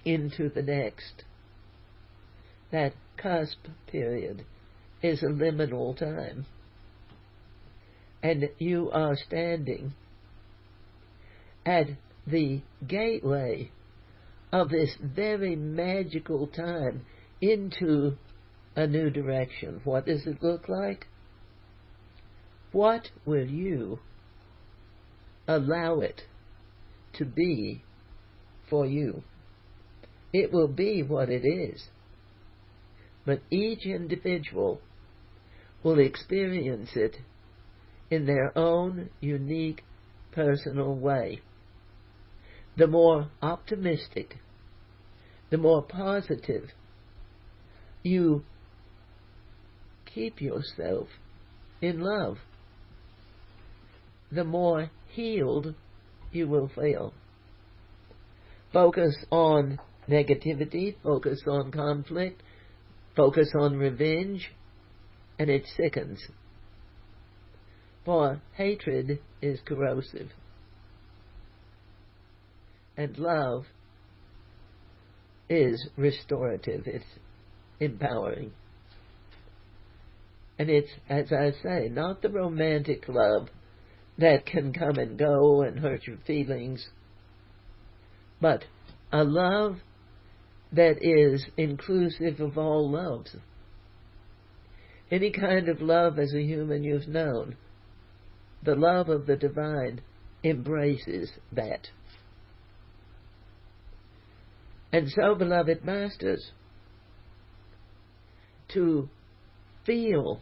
Speaker 1: into the next, that cusp period is a liminal time. And you are standing at the gateway of this very magical time into a new direction. What does it look like? What will you allow it to be for you? It will be what it is. But each individual will experience it in their own unique, personal way. The more optimistic, the more positive you keep yourself in love, the more healed you will feel. Focus on negativity, focus on conflict, focus on revenge, and it sickens. For hatred is corrosive, and love is restorative, it's empowering. And it's, as I say, not the romantic love that can come and go and hurt your feelings, but a love that is inclusive of all loves. Any kind of love as a human you've known, the love of the divine embraces that. And so, beloved masters, to feel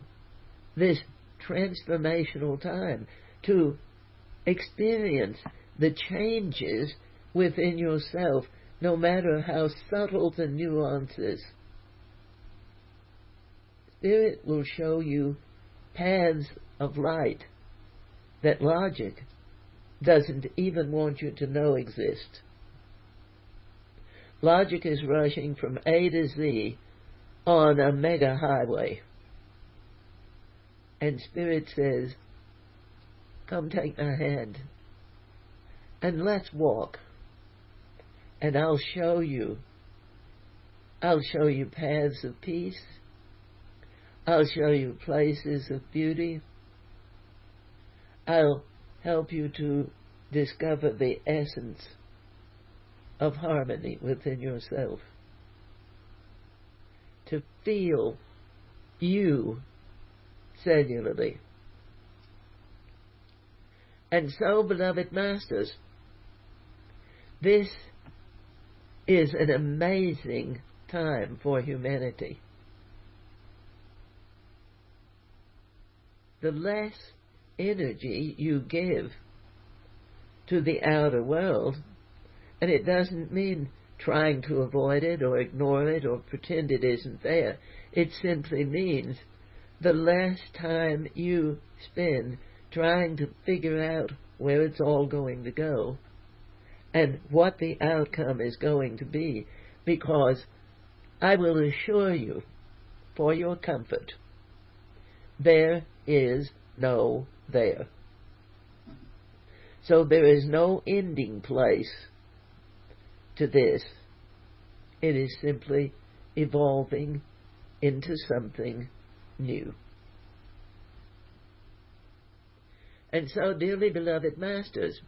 Speaker 1: this transformational time, to experience the changes within yourself, no matter how subtle the nuances. Spirit will show you paths of light that logic doesn't even want you to know exist. Logic is rushing from A to Z on a mega highway. And Spirit says, come take my hand and let's walk. And I'll show you paths of peace. I'll show you places of beauty. I'll help you to discover the essence of harmony within yourself. To feel you cellularly. And so, beloved masters, this is an amazing time for humanity. The less energy you give to the outer world, and it doesn't mean trying to avoid it or ignore it or pretend it isn't there. It simply means the less time you spend trying to figure out where it's all going to go and what the outcome is going to be, because I will assure you, for your comfort, there is no there. So there is no ending place to this. It is simply evolving into something new. And so, dearly beloved masters,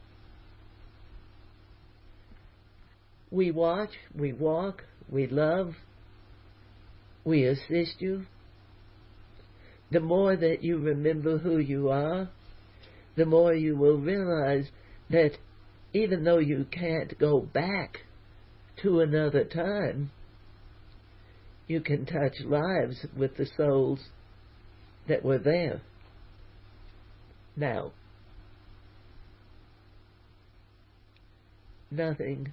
Speaker 1: we watch, we walk, we love, we assist you. The more that you remember who you are, the more you will realize that even though you can't go back to another time, you can touch lives with the souls that were there. Now, nothing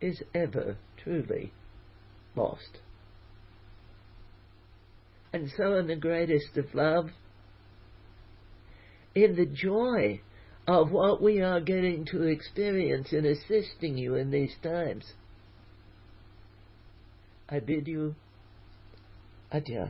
Speaker 1: is ever truly lost. And so in the greatest of love, in the joy of what we are getting to experience in assisting you in these times, I bid you adieu.